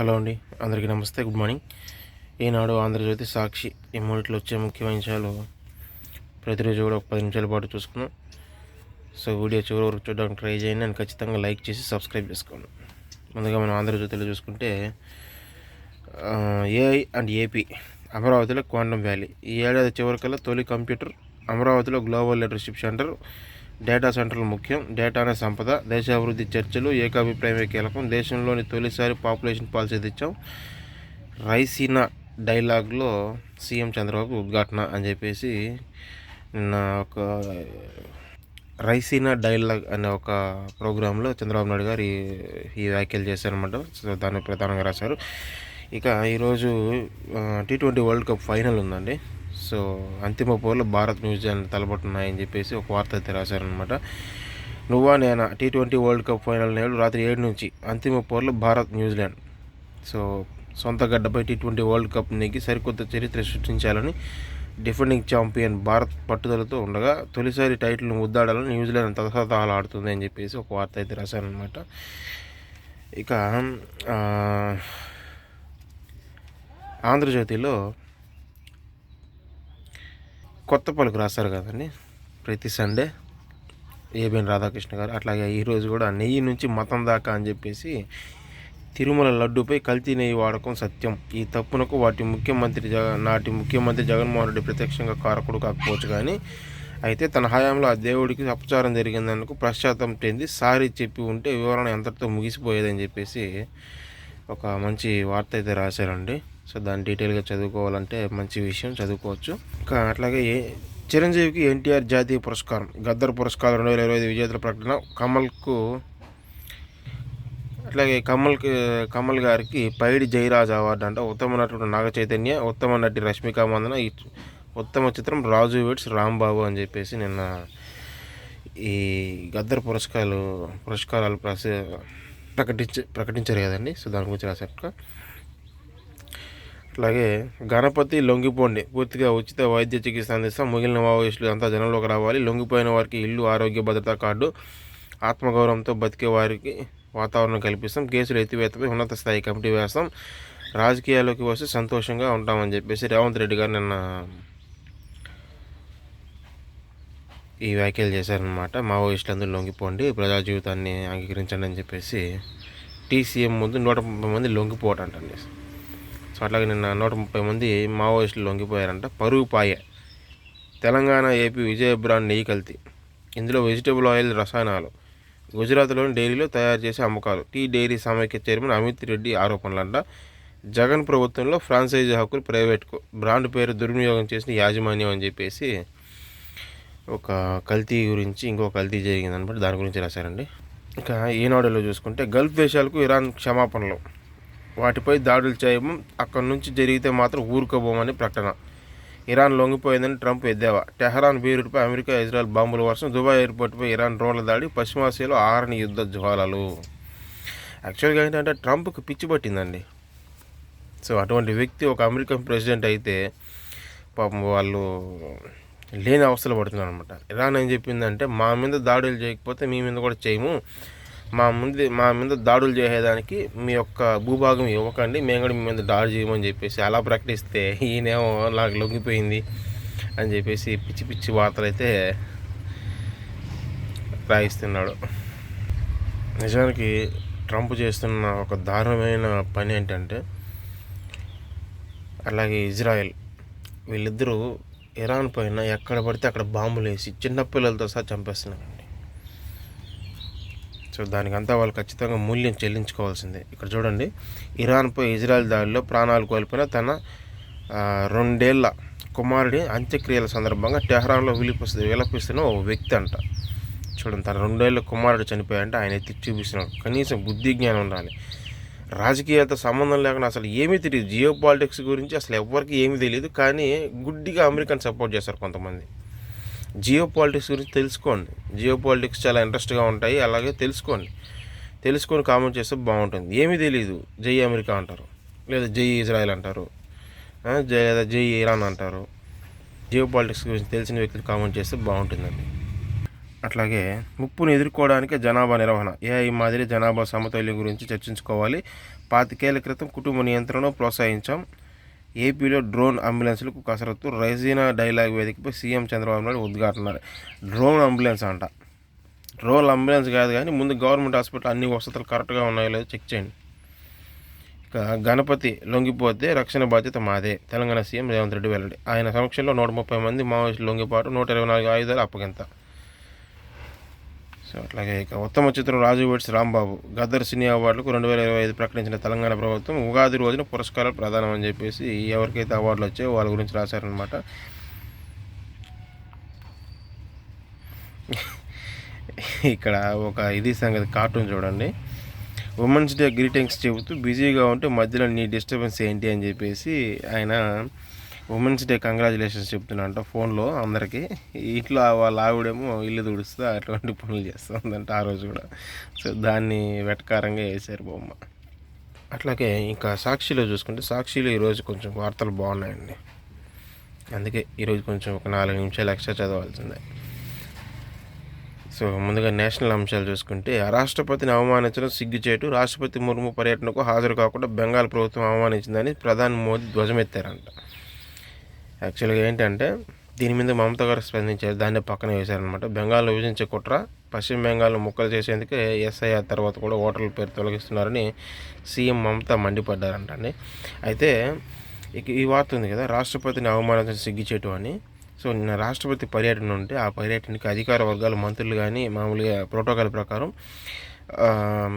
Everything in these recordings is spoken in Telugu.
హలో అండి, అందరికీ నమస్తే, గుడ్ మార్నింగ్. ఈనాడు, ఆంధ్రజ్యోతి, సాక్షి ఈ మూడిట్లో వచ్చే ముఖ్యమైన విషయాలు ప్రతిరోజు కూడా ఒక 10 నిమిషాల పాటు చూసుకున్నాం. సో వీడియో చివరి వరకు చూడడానికి ట్రై చేయండి అండ్ ఖచ్చితంగా లైక్ చేసి సబ్స్క్రైబ్ చేసుకోండి. ముందుగా మనం ఆంధ్రజ్యోతిలో చూసుకుంటే ఏఐ అండ్ ఏపీ అమరావతిలో క్వాంటమ్ వ్యాలీ. ఈ ఏడాది చివరికల్లా తొలి కంప్యూటర్ అమరావతిలో గ్లోబల్ లీడర్షిప్ సెంటర్. డేటా సెంటర్లు ముఖ్యం, డేటానే సంపద, దేశాభివృద్ధి చర్చలు, ఏకాభిప్రాయమే కీలకం, దేశంలోని తొలిసారి పాపులేషన్ పాలసీ తెచ్చాం, రైసీనా డైలాగ్లో సీఎం చంద్రబాబు ఉద్ఘాటన అని చెప్పేసి నిన్న ఒక రైసీనా డైలాగ్ అనే ఒక ప్రోగ్రాంలో చంద్రబాబు నాయుడు గారు ఈ వ్యాఖ్యలు చేశారన్నమాట. సో దాన్ని ప్రధానంగా రాశారు. ఇక ఈరోజు T20 వరల్డ్ కప్ ఫైనల్ ఉందండి. సో అంతిమ పోర్లో భారత్, న్యూజిలాండ్ తలపడుతున్నాయని చెప్పేసి ఒక వార్త అయితే రాశారనమాట. నువ్వా నేనా T20 వరల్డ్ కప్ ఫైనల్ నేడు రాత్రి 7 నుంచి అంతిమ పోర్లో భారత్, న్యూజిలాండ్. సో సొంత గడ్డపై T20 వరల్డ్ కప్ నెగ్గి సరికొత్త చరిత్ర సృష్టించాలని డిఫెండింగ్ ఛాంపియన్ భారత్ పట్టుదలతో ఉండగా తొలిసారి టైటిల్ను ముద్దాడాలని న్యూజిలాండ్ తహతహలు ఆడుతుంది అని చెప్పేసి ఒక వార్త అయితే రాశారనమాట. ఇక ఆంధ్రజ్యోతిలో కొత్త పలుకు రాస్తారు కదండి ప్రతి సండే ఏబిఎన్ రాధాకృష్ణ గారు. అట్లాగే ఈరోజు కూడా నెయ్యి నుంచి మతం దాకా అని చెప్పేసి తిరుమల లడ్డూపై కల్తీ నెయ్యి వాడకం సత్యం, ఈ తప్పునకు నాటి ముఖ్యమంత్రి జగన్మోహన్ రెడ్డి ప్రత్యక్షంగా కారకుడు కాకపోవచ్చు, కానీ అయితే తన హయాంలో ఆ దేవుడికి అపచారం జరిగిందనుకు పశ్చాత్తాపం చెంది సారీ చెప్పి ఉంటే వివరణ ఎంతటితో ముగిసిపోయేదని చెప్పేసి ఒక మంచి వార్త అయితే రాశారండి. సో దాన్ని డీటెయిల్గా చదువుకోవాలంటే మంచి విషయం, చదువుకోవచ్చు. ఇంకా అట్లాగే చిరంజీవికి ఎన్టీఆర్ జాతీయ పురస్కారం, గద్దర్ పురస్కారం 2025 విజేతల ప్రకటన. అట్లాగే కమల్ గారికి పైడి జయరాజ్ అవార్డు అంట. ఉత్తమ నటుడు నాగ చైతన్య, ఉత్తమ నటి రష్మిక మందన, ఉత్తమ చిత్రం రాజు వెడ్స్ రాంబాబు అని చెప్పేసి నిన్న ఈ గద్దర్ పురస్కారాలు ప్రకటించారు కదండి. సో దాని గురించి రాశారు. అట్లాగే గణపతి లొంగిపోండి, పూర్తిగా ఉచిత వైద్య చికిత్స అందిస్తాం, మిగిలిన మావోయిస్టులు అంతా జనంలోకి రావాలి, లొంగిపోయిన వారికి ఇల్లు, ఆరోగ్య భద్రతా కార్డు, ఆత్మగౌరవంతో బతికే వారికి వాతావరణం కల్పిస్తాం, కేసులు ఎత్తివేతపై ఉన్నత స్థాయి కమిటీ వేస్తాం, రాజకీయాల్లోకి వస్తే సంతోషంగా ఉంటామని చెప్పేసి రేవంత్ రెడ్డి గారు నిన్న ఈ వ్యాఖ్యలు చేశారనమాట. మావోయిస్టులు అందరూ లొంగిపోండి, ప్రజా జీవితాన్ని అంగీకరించండి అని చెప్పేసి టీసీఎం ముందు 130 మంది లొంగిపోవటంటండి. సో అట్లాగే నిన్న 130 మంది మావోయిస్టులు లొంగిపోయారంట. పరుగు పాయ తెలంగాణ, ఏపీ విజయ బ్రాండ్ నెయ్యి కల్తీ, ఇందులో వెజిటబుల్ ఆయిల్ రసాయనాలు, గుజరాత్లోని డైరీలో తయారు చేసే అమ్మకాలు, టీ డైరీ సమైక్య చైర్మన్ అమిత్ రెడ్డి ఆరోపణలంట. జగన్ ప్రభుత్వంలో ఫ్రాంచైజీ హక్కులు ప్రైవేట్కు, బ్రాండ్ పేరు దుర్వినియోగం చేసిన యాజమాన్యం అని చెప్పేసి ఒక కల్తీ గురించి ఇంకో కల్తీ జరిగిందనమాట. దాని గురించి రాశారండి. ఇక ఈనాడులో చూసుకుంటే గల్ఫ్ దేశాలకు ఇరాన్ క్షమాపణలు, వాటిపై దాడులు చేయము, అక్కడి నుంచి జరిగితే మాత్రం ఊరుకోబోమని ప్రకటన, ఇరాన్ లొంగిపోయిందని ట్రంప్ ఎద్దేవా, టెహరాన్ బీరుపై అమెరికా, ఇజ్రాయెల్ బాంబుల వర్షం, దుబాయ్ ఎయిర్పోర్ట్పై ఇరాన్ డ్రోన్ల దాడి, పశ్చిమాసియాలో ఆరని యుద్ధ జ్వాలలు. యాక్చువల్గా ఏంటంటే ట్రంప్కి పిచ్చి పట్టిందండి. సో అటువంటి వ్యక్తి ఒక అమెరికన్ ప్రెసిడెంట్ అయితే పాపం వాళ్ళు లేని అవస్థలు పడుతున్నారు అనమాట. ఇరాన్ ఏం చెప్పిందంటే, మా మీద దాడులు చేయకపోతే మీ మీద కూడా చేయము, మా మీద దాడులు చేసేదానికి మీ యొక్క భూభాగం ఇవ్వకండి, మేము కూడా మీ మీద దాడి చేయమని చెప్పేసి అలా ప్రకటిస్తే ఈయనేమో నాకు లొంగిపోయింది అని చెప్పేసి పిచ్చి పిచ్చి వార్తలు అయితే రాయిస్తున్నాడు. నిజానికి ట్రంప్ చేస్తున్న ఒక దారుణమైన పని ఏంటంటే, అలాగే ఇజ్రాయెల్ వీళ్ళిద్దరూ ఇరాన్ పైన ఎక్కడ పడితే అక్కడ బాంబులు వేసి చిన్నపిల్లలతో సహా చంపేస్తున్నారండి. సో దానికంతా వాళ్ళు ఖచ్చితంగా మూల్యం చెల్లించుకోవాల్సిందే. ఇక్కడ చూడండి, ఇరాన్పై ఇజ్రాయెల్ దాడిలో ప్రాణాలు కోల్పోయిన తన 2 ఏళ్ల కుమారుడి అంత్యక్రియల సందర్భంగా టెహరాన్లో విలపిస్తున్న ఓ వ్యక్తి అంట. చూడండి, తన 2 ఏళ్ల కుమారుడు చనిపోయాయంటే ఆయన ఎత్తి చూపిస్తున్నాడు. కనీసం బుద్ధి జ్ఞానం ఉండాలి. రాజకీయాలతో సంబంధం లేకుండా అసలు ఏమీ తెలియదు, జియో పాలిటిక్స్ గురించి అసలు ఎవరికి ఏమీ తెలియదు, కానీ గుడ్డిగా అమెరికన్ సపోర్ట్ చేస్తారు కొంతమంది. జియో పాలిటిక్స్ గురించి తెలుసుకోండి, జియో పాలిటిక్స్ చాలా ఇంట్రెస్ట్గా ఉంటాయి, అలాగే తెలుసుకొని కామెంట్ చేస్తే బాగుంటుంది. ఏమీ తెలియదు, జై అమెరికా అంటారు, లేదా జై ఇజ్రాయెల్ అంటారు, లేదా జై ఇరాన్ అంటారు. జియో పాలిటిక్స్ గురించి తెలిసిన వ్యక్తులు కామెంట్ చేస్తే బాగుంటుందండి. అట్లాగే ముప్పును ఎదుర్కోవడానికి జనాభా నిర్వహణ ఏఐ మాదిరి జనాభా సమతుల్యం గురించి చర్చించుకోవాలి. 25 ఏళ్ల క్రితం కుటుంబ నియంత్రణను ప్రోత్సహించాం. ఏపీలో డ్రోన్ అంబులెన్స్లకు కసరత్తు. రైజీనా డైలాగ్ వేదికపై సీఎం చంద్రబాబు నాయుడు ఉద్ఘాటన. డ్రోన్ అంబులెన్స్ అంట. డ్రోన్ అంబులెన్స్ కాదు కానీ ముందు గవర్నమెంట్ హాస్పిటల్ అన్ని వసతులు కరెక్ట్గా ఉన్నాయో లేదో చెక్ చేయండి. ఇక గణపతి లొంగిపోతే రక్షణ బాధ్యత మాదే. తెలంగాణ సీఎం రేవంత్ రెడ్డి వెల్లడి. ఆయన సమక్షంలో 130 మంది మావోయిస్టులు లొంగిపాటు, 124 ఆయుధాలు అప్పగింత. సో అట్లాగే ఇక ఉత్తమ చిత్రం రాజు వెడ్స్ రాంబాబు. గద్దర్ సినీ అవార్డులకు 2025 ప్రకటించిన తెలంగాణ ప్రభుత్వం ఉగాది రోజున పురస్కారాలు ప్రదానం అని చెప్పేసి ఎవరికైతే అవార్డులు వచ్చాయో వాళ్ళ గురించి రాశారనమాట. ఇక్కడ ఒక ఇది సంగతి కార్టూన్ చూడండి. ఉమెన్స్ డే గ్రీటింగ్స్ చెబుతూ బిజీగా ఉంటే మధ్యలో నీ డిస్టర్బెన్స్ ఏంటి అని చెప్పేసి ఆయన ఉమెన్స్ డే కంగ్రాచులేషన్స్ చెప్తున్నంట ఫోన్లో అందరికీ. ఇంట్లో వాళ్ళ ఆవిడేమో ఇల్లు తుడుస్తూ అటువంటి పనులు చేస్తుందంట ఆ రోజు కూడా. సో దాన్ని వెటకారంగా వేశారు బొమ్మ. అట్లాగే ఇంకా సాక్షిలో చూసుకుంటే సాక్షిలో ఈరోజు కొంచెం వార్తలు బాగున్నాయండి. అందుకే ఈరోజు కొంచెం ఒక 4 నిమిషాలు ఎక్స్ట్రా చదవాల్సిందే. సో ముందుగా నేషనల్ అంశాలు చూసుకుంటే రాష్ట్రపతిని అవమానించడం సిగ్గుచేటు. రాష్ట్రపతి ముర్ము పర్యటనకు హాజరు కాకుండా బెంగాల్ ప్రభుత్వం అవమానించిందని ప్రధాని మోదీ ధ్వజమెత్తారంట. యాక్చువల్గా ఏంటంటే దీని మీద మమతా గారు స్పందించారు, దాన్ని పక్కన వేశారనమాట. బెంగాల్లో విభజించే కుట్ర, పశ్చిమ బెంగాల్లో ముక్కలు చేసేందుకే ఎస్ఐఆర్ తర్వాత కూడా ఓటర్ల పేరు తొలగిస్తున్నారని సీఎం మమతా మండిపడ్డారంట అండి. అయితే ఇక ఈ వార్త ఉంది కదా, రాష్ట్రపతిని అవమానించడం సిగ్గుచేటు అని. సో నిన్న రాష్ట్రపతి పర్యటన ఉంటే ఆ పర్యటనకి అధికార వర్గాలు, మంత్రులు కానీ మామూలుగా ప్రోటోకాల్ ప్రకారం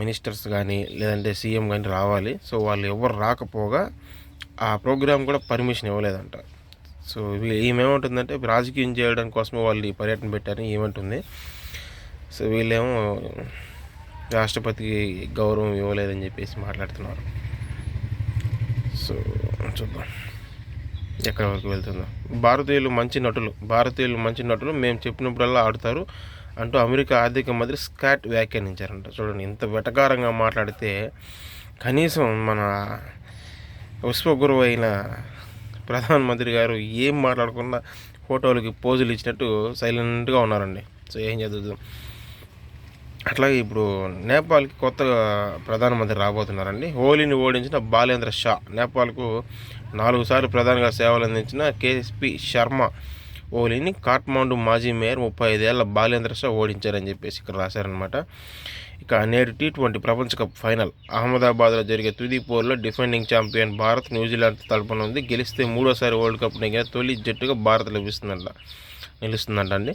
మినిస్టర్స్ కానీ లేదంటే సీఎం కానీ రావాలి. సో వాళ్ళు ఎవరు రాకపోగా ఆ ప్రోగ్రాం కూడా పర్మిషన్ ఇవ్వలేదంట. సో ఈమెమంటుందంటే రాజకీయం చేయడం కోసమే వాళ్ళు ఈ పర్యటన పెట్టారని ఏమంటుంది. సో వీళ్ళేమో రాష్ట్రపతికి గౌరవం ఇవ్వలేదని చెప్పేసి మాట్లాడుతున్నారు. సో చూద్దాం ఎక్కడి వరకు వెళ్తుందో. భారతీయులు మంచి నటులు మేము చెప్పినప్పుడల్లా ఆడుతారు అంటూ అమెరికా ఆర్థిక మంత్రి స్కాట్ వ్యాఖ్యానించారంట. చూడండి, ఇంత వెటకారంగా మాట్లాడితే కనీసం మన విశ్వగురువు అయిన ప్రధానమంత్రి గారు ఏం మాట్లాడకుండా ఫోటోలకి పోజులు ఇచ్చినట్టు సైలెంట్గా ఉన్నారండి. సో ఏం చదువుతాం. అట్లాగే ఇప్పుడు నేపాల్కి కొత్తగా ప్రధానమంత్రి రాబోతున్నారండి. హోలీని ఓడించిన బాలేంద్ర షా. నేపాల్కు 4 సార్లు ప్రధానిగా సేవలు అందించిన కేఎస్పి శర్మ ఓలీని కాఠ్మాండు మాజీ మేయర్ 35 ఏళ్ల బాలేంద్ర షా ఓడించారని చెప్పేసి ఇక్కడ రాశారనమాట. ఇక నేడు T20 ప్రపంచ కప్ ఫైనల్ అహ్మదాబాద్లో జరిగే తుది పోరులో డిఫెండింగ్ ఛాంపియన్ భారత్ న్యూజిలాండ్ తలపనుంది. గెలిస్తే 3వసారి వరల్డ్ కప్ నెగ్గిన తొలి జట్టుగా భారత్ నిలుస్తుందంట అండి.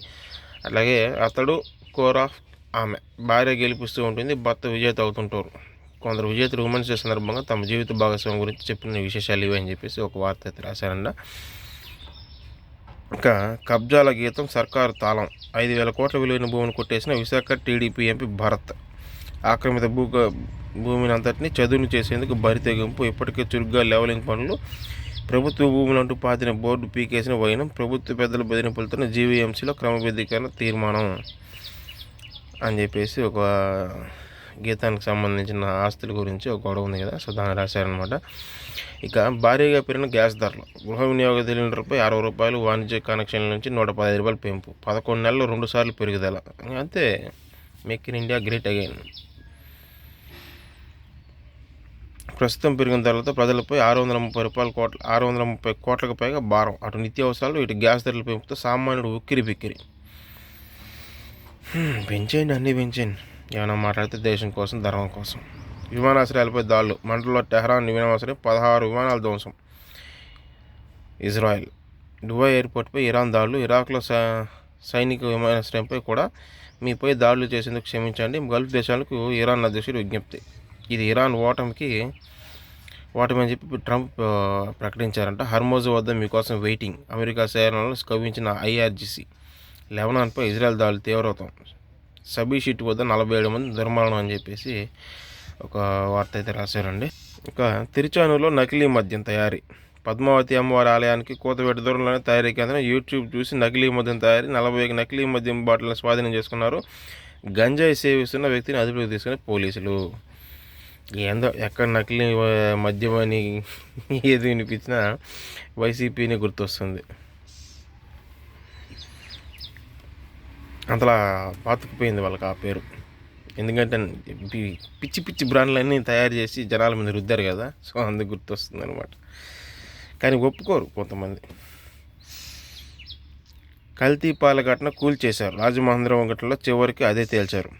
అలాగే అతడు కోరాఫ్ ఆమె భార్య గెలిపిస్తూ ఉంటుంది, భర్త విజేత అవుతుంటారు. కొందరు విజేతలు ఉమెన్స్ డే సందర్భంగా తమ జీవిత భాగస్వామి గురించి చెప్పిన విశేషాలు ఇవి అని చెప్పేసి ఒక వార్త అయితే రాశారంట. ఇంకా కబ్జాల గీతం సర్కారు తాళం. 5,000 కోట్ల విలువైన భూమిని కొట్టేసిన విశాఖ టీడీపీ ఎంపీ భరత్. ఆక్రమిత భూమిని అంతటిని చదును చేసేందుకు బరి తెగింపు. ఇప్పటికే చురుగ్గా లెవలింగ్ పనులు. ప్రభుత్వ భూములంటూ పాతిన బోర్డు పీకేసిన వైనం. ప్రభుత్వ పెద్దల బెదిరింపులతో జీవీఎంసీలో క్రమబద్ధీకరణ తీర్మానం అని చెప్పేసి ఒక గీతానికి సంబంధించిన ఆస్తుల గురించి ఒక గొడవ ఉంది కదా, సో దాన్ని రాశారనమాట. ఇక భారీగా పెరిగిన గ్యాస్ ధరలు. గృహ వినియోగ సిలిండర్పై 60 రూపాయలు, వాణిజ్య కనెక్షన్ల నుంచి 115 రూపాయలు పెంపు. 11 నెలల్లో 2 సార్లు పెరుగుదల. అంతే, make in India great again. ప్రస్తుతం పెరిగిన ధరలతో ప్రజలపై 630 కోట్లకు పైగా భారం. అటు నిత్యావసరాలు, ఇటు గ్యాస్ ధరల పెంపుతో సామాన్యుడు ఉక్కిరి బిక్కిరి. పెంచేయండి, అన్నీ పెంచేయండి. ఏమైనా మాట్లాడితే దేశం కోసం, ధర్మం కోసం. విమానాశ్రయాలపై దాడులు. మంటల్లో టెహ్రాన్ విమానాశ్రయం 16 విమానాల ధ్వంసం. ఇజ్రాయెల్ దుబాయ్ ఎయిర్పోర్ట్పై ఇరాన్ దాడులు. ఇరాక్లో సైనిక విమానాశ్రయంపై కూడా మీపై దాడులు చేసేందుకు క్షమించండి. గల్ఫ్ దేశాలకు ఇరాన్ అధ్యక్షుడు విజ్ఞప్తి. ఇది ఇరాన్ ఓటమి అని చెప్పి ట్రంప్ ప్రకటించారంట. హర్మోజ్ వద్ద మీకోసం వెయిటింగ్. అమెరికా సేనలను కవ్వించిన IRGC. లెబనాన్పై ఇజ్రాయెల్ దాడులు తీవ్రతం. సబీషిట్ వద్ద 47 మంది దుర్మరణం అని చెప్పేసి ఒక వార్త అయితే రాశారండి. ఇక తిరుచానూరులో నకిలీ మద్యం తయారీ. పద్మావతి అమ్మవారి ఆలయానికి కూతవేట దూరంలోనే తయారీ కేంద్రం. యూట్యూబ్ చూసి నకిలీ మద్యం తయారీ. 40 నకిలీ మద్యం బాటిల్ని స్వాధీనం చేసుకున్నారు. గంజాయి సేవిస్తున్న వ్యక్తిని అదుపులోకి తీసుకుని పోలీసులు. ఏందో ఎక్కడ నకిలీ మద్యం అని ఏది వినిపించినా వైసీపీని గుర్తొస్తుంది. అంతలా పాతుకుపోయింది వాళ్ళకి ఆ పేరు. ఎందుకంటే పిచ్చి పిచ్చి బ్రాండ్లన్నీ తయారు చేసి జనాల మీద రుద్దారు కదా, సో అందుకు గుర్తొస్తుంది అనమాట. కానీ ఒప్పుకోరు కొంతమంది. కల్తీ పాల ఘటన కూల్చేశారు. రాజమహేంద్రవరం ఘటనలో చివరికి అదే తేల్చారు.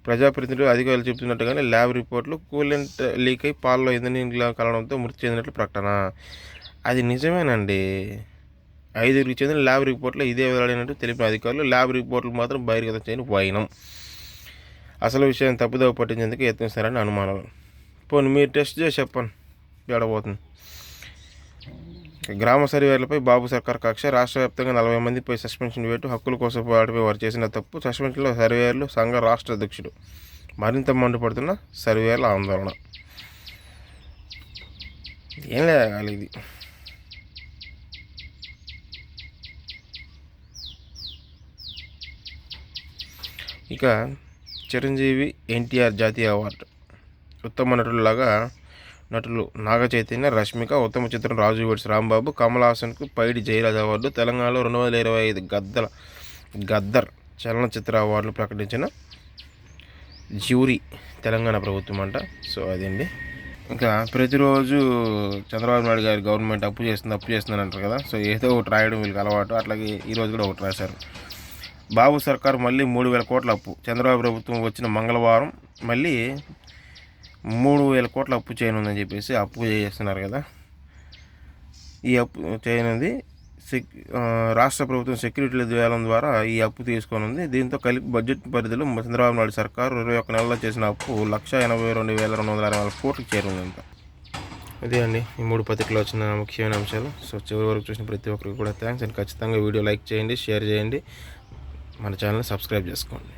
ప్రజాప్రతినిధులు అధికారులు చెబుతున్నట్టుగానే ల్యాబ్ రిపోర్ట్లు కూలెంట్ లీక్ అయి పాలలో ఇంధనం కలవడంతో మృతి చెందినట్లు ప్రకటన. అది నిజమేనండి. 5కి చెందిన ల్యాబ్ రిపోర్ట్లో ఇదే వెల్లడైనట్టు తెలిపిన అధికారులు ల్యాబ్ రిపోర్ట్లు మాత్రం బహిర్గతం చేయని వైనం. అసలు విషయాన్ని తప్పుదోవ పట్టించేందుకు యత్నిస్తారని అనుమానాలు. పోనీ మీరు టెస్ట్ చేసి చెప్పండి ఏడబోతుంది. గ్రామ సర్వేలపై బాబు సర్కార్ కక్ష. రాష్ట్ర వ్యాప్తంగా 40 మందిపై సస్పెన్షన్ వేటు. హక్కుల కోసం పోరాటపై వారు చేసిన తప్పు. సస్పెన్షన్లో సర్వేయర్లు సంఘ రాష్ట్ర అధ్యక్షుడు. మరింత మండిపడుతున్న సర్వేయర్ల ఆందోళన. ఏం లేదు ఇది. ఇక చిరంజీవి ఎన్టీఆర్ జాతీయ అవార్డు. ఉత్తమ నటులు నాగ చైతన్య, రష్మిక. ఉత్తమ చిత్రం రాజు వెడ్స్ రాంబాబు. కమల్ హాసన్కు పైడి జయరాజ్ అవార్డు. తెలంగాణలో 2025 గద్దర్ చలనచిత్ర అవార్డులు ప్రకటించిన జ్యూరీ తెలంగాణ ప్రభుత్వం అంట. సో అదండి. ఇంకా ప్రతిరోజు చంద్రబాబు నాయుడు గారి గవర్నమెంట్ అప్పు చేస్తుంది అంటారు కదా, సో ఏదో ఒకటి రాయడం వీళ్ళకి అలవాటు. అట్లాగే ఈరోజు కూడా ఒకటి రాశారు. బాబు సర్కార్ మళ్ళీ 3,000 కోట్ల అప్పు. చంద్రబాబు ప్రభుత్వం వచ్చిన మంగళవారం మళ్ళీ 3,000 కోట్ల అప్పు చేయనుందని చెప్పేసి అప్పు చేస్తున్నారు కదా. ఈ అప్పు చేయనుంది రాష్ట్ర ప్రభుత్వం సెక్యూరిటీల వేలం ద్వారా ఈ అప్పు తీసుకొనుంది. దీంతో కలిపి బడ్జెట్ పరిధిలో చంద్రబాబు నాయుడు సర్కారు 21 నెలల్లో చేసిన అప్పు 1,82,264 కోట్లకు చేరుందంట. అదే అండి ఈ 3 పత్రికలు వచ్చిన ముఖ్యమైన అంశాలు. సో చివరి వరకు చూసిన ప్రతి ఒక్కరికి కూడా థ్యాంక్స్. అండ్ ఖచ్చితంగా వీడియో లైక్ చేయండి, షేర్ చేయండి, మన ఛానల్ని సబ్స్క్రైబ్ చేసుకోండి.